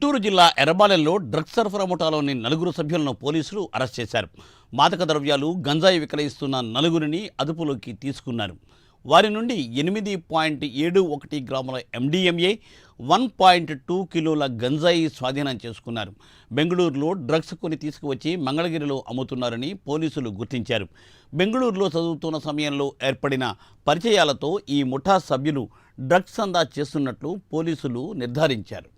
చిత్తూరు జిల్లా ఎర్రబాలెంలో డ్రగ్స్ సరఫరా ముఠాలోని 4 సభ్యులను పోలీసులు అరెస్ట్ చేశారు. మాదక ద్రవ్యాలు, గంజాయి విక్రయిస్తున్న 4గురిని అదుపులోకి తీసుకున్నారు. వారి నుండి 8.71 గ్రాముల MDMA, 1.2 కిలోల గంజాయి స్వాధీనం చేసుకున్నారు. బెంగళూరులో డ్రగ్స్ కొని తీసుకువచ్చి మంగళగిరిలో అమ్ముతున్నారని పోలీసులు గుర్తించారు. బెంగళూరులో చదువుతున్న సమయంలో ఏర్పడిన పరిచయాలతో ఈ ముఠా సభ్యులు డ్రగ్స్ దందా చేస్తున్నట్లు పోలీసులు నిర్ధారించారు.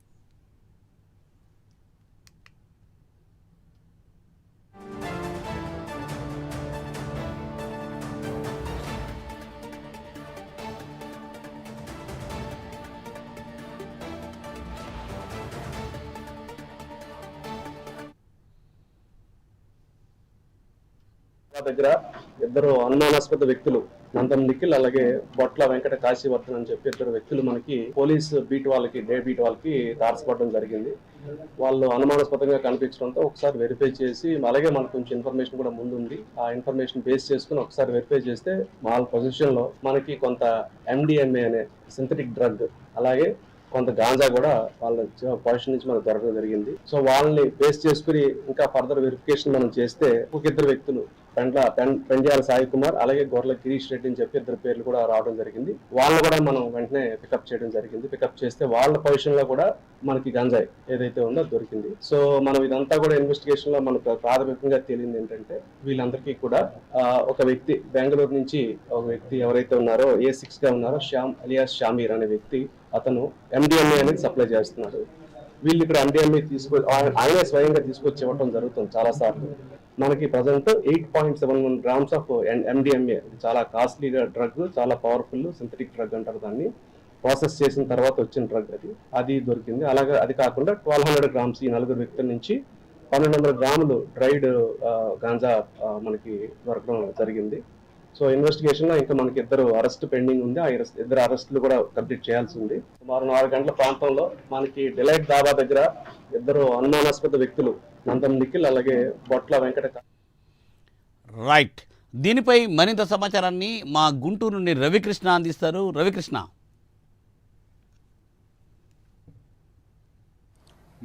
దగ్గర ఇద్దరు అనుమానాస్పద వ్యక్తులు నందం నిఖిల్ అలాగే బొట్ల వెంకట కాశీవర్ధన్ అని చెప్పి ఇద్దరు వ్యక్తులు మనకి పోలీస్ బీట్ వాళ్ళకి తారసపడడం జరిగింది. వాళ్ళు అనుమానాస్పదంగా కనిపించడంతో ఒకసారి వెరిఫై చేసి, అలాగే మనకు కొంచెం ఇన్ఫర్మేషన్ కూడా ముందుంది. ఆ ఇన్ఫర్మేషన్ బేస్ చేసుకుని ఒకసారి వెరిఫై చేస్తే వాళ్ళ పొజిషన్ లో మనకి కొంత MDMA అనే సింథటిక్ డ్రగ్, అలాగే కొంత గాంజా కూడా వాళ్ళ పొజిషన్ నుంచి మనకు దొరకడం జరిగింది. సో వాళ్ళని బేస్ చేసుకుని ఇంకా ఫర్దర్ వెరిఫికేషన్ మనం చేస్తే ఒక ఇద్దరు వ్యక్తులు పెండ్యాల సాయి కుమార్ అలాగే గొర్రెల గిరీష్ రెడ్డి అని చెప్పి ఇద్దరు పేర్లు కూడా రావడం జరిగింది. వాళ్ళని కూడా మనం వెంటనే పికప్ చేయడం జరిగింది. పికప్ చేస్తే వాళ్ళ పొజిషన్ లో కూడా మనకి గంజాయి ఏదైతే ఉందో దొరికింది. సో మనం ఇదంతా కూడా ఇన్వెస్టిగేషన్ లో మనకు ప్రాథమికంగా తెలియదు ఏంటంటే, వీళ్ళందరికీ కూడా ఒక వ్యక్తి బెంగళూరు నుంచి ఒక వ్యక్తి ఎవరైతే ఉన్నారో A6 గా ఉన్నారో శ్యామ్ అలియాస్ షామీర్ అనే వ్యక్తి, అతను MDMA అనేది సప్లై చేస్తున్నాడు. వీళ్ళు ఇక్కడ MDMA ఆయనే స్వయంగా తీసుకొచ్చి ఇవ్వడం జరుగుతుంది చాలా సార్లు. మనకి ప్రజెంట్ 8.71 గ్రామ్స్ ఆఫ్ MDMA, చాలా కాస్ట్లీ డ్రగ్, చాలా పవర్ఫుల్ సింథటిక్ డ్రగ్ అంటారు దాన్ని. ప్రాసెస్ చేసిన తర్వాత వచ్చిన డ్రగ్ అది దొరికింది. అలాగే అది కాకుండా 1200 గ్రామ్స్ ఈ 4 వ్యక్తుల నుంచి 1200 గ్రాములు డ్రైడ్ గాంజా మనకి దొరకడం జరిగింది. సో ఇన్వెస్టిగేషన్ లో ఇంకా మనకి ఇద్దరు అరెస్ట్ పెండింగ్ ఉంది. ఆ ఇద్దరు అరెస్టులు కూడా కంప్లీట్ చేయాల్సి ఉంది. సుమారు 4 గంటల ప్రాంతంలో మనకి డిలైట్ దాబా దగ్గర ఇద్దరు అనుమానాస్పద వ్యక్తులు నందం నిఖిల్ అలాగే బొట్ల వెంకట. రైట్, దీనిపై మరింత సమాచారాన్ని మా గుంటూరు నుండి రవికృష్ణ అందిస్తారు. రవికృష్ణ.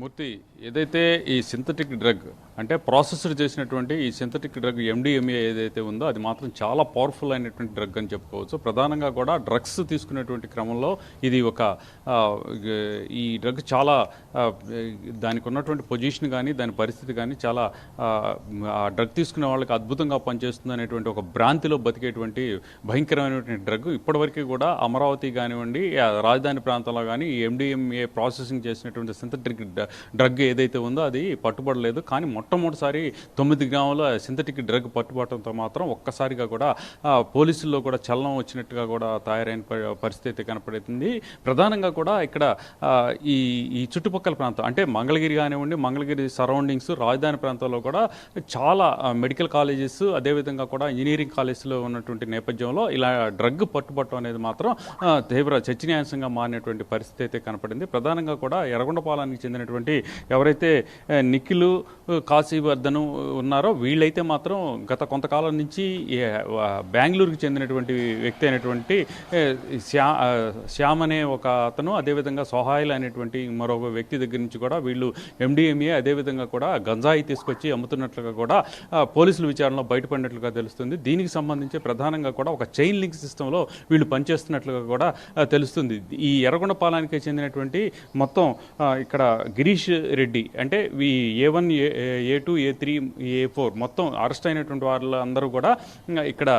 మూర్తి, ఏదైతే ఈ సింథటిక్ డ్రగ్ అంటే ప్రాసెసర్ చేసినటువంటి ఈ సింథటిక్ డ్రగ్ MDMA ఏదైతే ఉందో అది మాత్రం చాలా పవర్ఫుల్ అయినటువంటి డ్రగ్ అని చెప్పుకోవచ్చు. ప్రధానంగా కూడా డ్రగ్స్ తీసుకునేటువంటి క్రమంలో ఇది ఈ డ్రగ్ చాలా దానికి ఉన్నటువంటి పొజిషన్ కానీ దాని పరిస్థితి కానీ చాలా ఆ డ్రగ్ తీసుకునే వాళ్ళకి అద్భుతంగా పనిచేస్తుంది అనేటువంటి ఒక భ్రాంతిలో బతికేటువంటి భయంకరమైనటువంటి డ్రగ్. ఇప్పటివరకు కూడా అమరావతి కానివ్వండి, రాజధాని ప్రాంతంలో కానీ ఈ MDMA ప్రాసెసింగ్ చేసినటువంటి సింథటిక్ డ్రగ్ ఏదైతే ఉందో అది పట్టుబడలేదు. కానీ మొట్టమొదటిసారి 9 గ్రాముల సింథటిక్ డ్రగ్ పట్టుబడటంతో మాత్రం ఒక్కసారిగా కూడా పోలీసుల్లో కూడా చలనం వచ్చినట్టుగా కూడా తయారైన పరిస్థితి కనపడుతుంది. ప్రధానంగా కూడా ఇక్కడ ఈ చుట్టుపక్కల ప్రాంతం అంటే మంగళగిరి కానివ్వండి, మంగళగిరి సరౌండింగ్స్, రాజధాని ప్రాంతాల్లో కూడా చాలా మెడికల్ కాలేజెస్, అదేవిధంగా కూడా ఇంజనీరింగ్ కాలేజీలో ఉన్నటువంటి నేపథ్యంలో ఇలా డ్రగ్ పట్టుబట్టడం అనేది మాత్రం తీవ్ర చర్చనీయాంశంగా మారినటువంటి పరిస్థితి అయితే కనపడింది. ప్రధానంగా కూడా ఎర్రగొండపాలెంకి చెందినటువంటి ఎవరైతే నిఖిల్, కాశీవర్ధన్ ఉన్నారో వీళ్ళైతే మాత్రం గత కొంతకాలం నుంచి బెంగళూరుకి చెందినటువంటి వ్యక్తి అయినటువంటి శ్యామ్ అనే ఒక అతను, అదేవిధంగా సోహాయిల్ అనేటువంటి మరొక వ్యక్తి దగ్గర నుంచి కూడా వీళ్ళు MDMA అదేవిధంగా కూడా గంజాయి తీసుకొచ్చి అమ్ముతున్నట్లుగా కూడా పోలీసుల విచారణలో బయటపడినట్లుగా తెలుస్తుంది. దీనికి సంబంధించి ప్రధానంగా కూడా ఒక చైన్ లింక్ సిస్టంలో వీళ్ళు పనిచేస్తున్నట్లుగా కూడా తెలుస్తుంది. ఈ ఎర్రగొండపాలెంకి చెందినటువంటి మొత్తం ఇక్కడ గిరీష్ రెడ్డి అంటే A1, A2, A3, A4 మొత్తం అరెస్ట్ అయినటువంటి వాళ్ళందరూ కూడా ఇక్కడ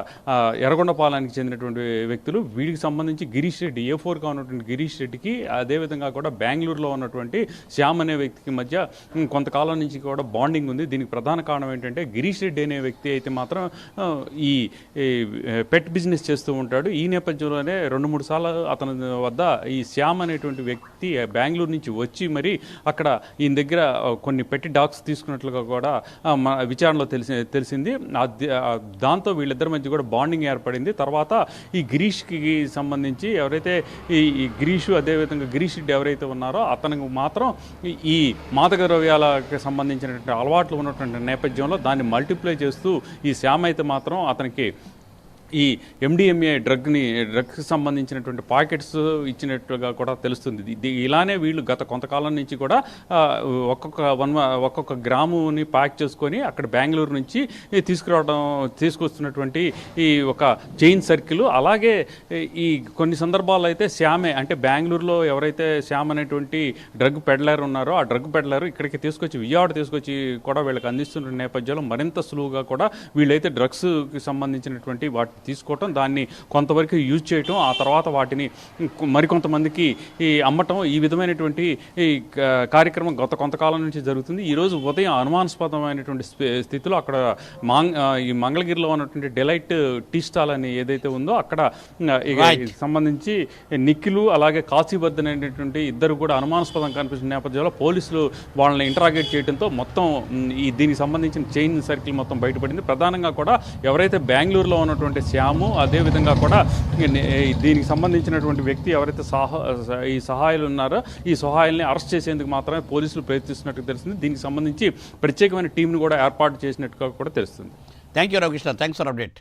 ఎర్రగొండపాలెంకి చెందినటువంటి వ్యక్తులు. వీడికి సంబంధించి గిరీష్ రెడ్డి A4గా ఉన్నటువంటి గిరీష్ రెడ్డికి, అదేవిధంగా కూడా బెంగళూరులో ఉన్నటువంటి శ్యామ్ అనే వ్యక్తికి మధ్య కొంతకాలం నుంచి కూడా బాండింగ్ ఉంది. దీనికి ప్రధాన కారణం ఏంటంటే గిరీష్ రెడ్డి అనే వ్యక్తి అయితే మాత్రం ఈ పెట్ బిజినెస్ చేస్తూ ఉంటాడు. ఈ నేపథ్యంలోనే 2-3 సార్లు అతని వద్ద ఈ శ్యామ్ అనేటువంటి వ్యక్తి బెంగళూరు నుంచి వచ్చి మరి అక్కడ ఈయన దగ్గర కొన్ని పెట్టి డాగ్స్ తీసుకున్నట్లుగా కూడా విచారణలో తెలిసింది. దాంతో వీళ్ళిద్దరి మధ్య కూడా బాండింగ్ ఏర్పడింది. తర్వాత ఈ గిరీష్కి సంబంధించి ఎవరైతే ఈ గిరీష్ అదేవిధంగా గిరీష్ రెడ్డి ఎవరైతే ఉన్నారో అతనికి మాత్రం ఈ మాదక ద్రవ్యాలకు సంబంధించినటువంటి అలవాట్లు ఉన్నటువంటి నేపథ్యంలో దాన్ని మల్టిప్లై చేస్తూ ఈ శ్యామ్ అయితే మాత్రం అతనికి ఈ ఎండిఎంఏ డ్రగ్కి సంబంధించినటువంటి పాకెట్స్ ఇచ్చినట్టుగా కూడా తెలుస్తుంది. ఇలానే వీళ్ళు గత కొంతకాలం నుంచి కూడా ఒక్కొక్క గ్రాముని ప్యాక్ చేసుకొని అక్కడ బెంగళూరు నుంచి తీసుకొస్తున్నటువంటి ఈ ఒక చైన్ సర్కిల్. అలాగే ఈ కొన్ని సందర్భాల్లో అయితే శ్యామే, అంటే బెంగళూరులో ఎవరైతే శ్యామ్ అనేటువంటి డ్రగ్ పెడ్లర్ ఉన్నారో ఆ డ్రగ్ పెడ్లర్ ఇక్కడికి విజయవాడ తీసుకొచ్చి కూడా వీళ్ళకి అందిస్తున్న నేపథ్యంలో మరింత సులువుగా కూడా వీళ్ళైతే డ్రగ్స్కి సంబంధించినటువంటి వాటిని తీసుకోవటం, దాన్ని కొంతవరకు యూజ్ చేయటం, ఆ తర్వాత వాటిని మరికొంతమందికి అమ్మటం, ఈ విధమైనటువంటి ఈ కార్యక్రమం గత కొంతకాలం నుంచి జరుగుతుంది. ఈరోజు ఉదయం అనుమానాస్పదమైనటువంటి స్థితిలో అక్కడ ఈ మంగళగిరిలో ఉన్నటువంటి డెలైట్ టీ స్టాల్ అని ఏదైతే ఉందో అక్కడ సంబంధించి నిఖిలు అలాగే కాశీవర్ధన్ అనేటువంటి ఇద్దరు కూడా అనుమానాస్పదం కనిపిస్తున్న నేపథ్యంలో పోలీసులు వాళ్ళని ఇంటరాగేట్ చేయడంతో మొత్తం దీనికి సంబంధించిన చైన్ సర్కిల్ మొత్తం బయటపడింది. ప్రధానంగా కూడా ఎవరైతే బెంగళూరులో ఉన్నటువంటి శ్యాము, అదేవిధంగా కూడా దీనికి సంబంధించినటువంటి వ్యక్తి ఎవరైతే ఈ సహాయాలు ఉన్నారో ఈ సహాయాల్ని అరెస్ట్ చేసేందుకు మాత్రమే పోలీసులు ప్రయత్నిస్తున్నట్టు తెలుస్తుంది. దీనికి సంబంధించి ప్రత్యేకమైన టీంను కూడా ఏర్పాటు చేసినట్టుగా కూడా తెలుస్తుంది. Thank you Ravikrishna, thanks for update.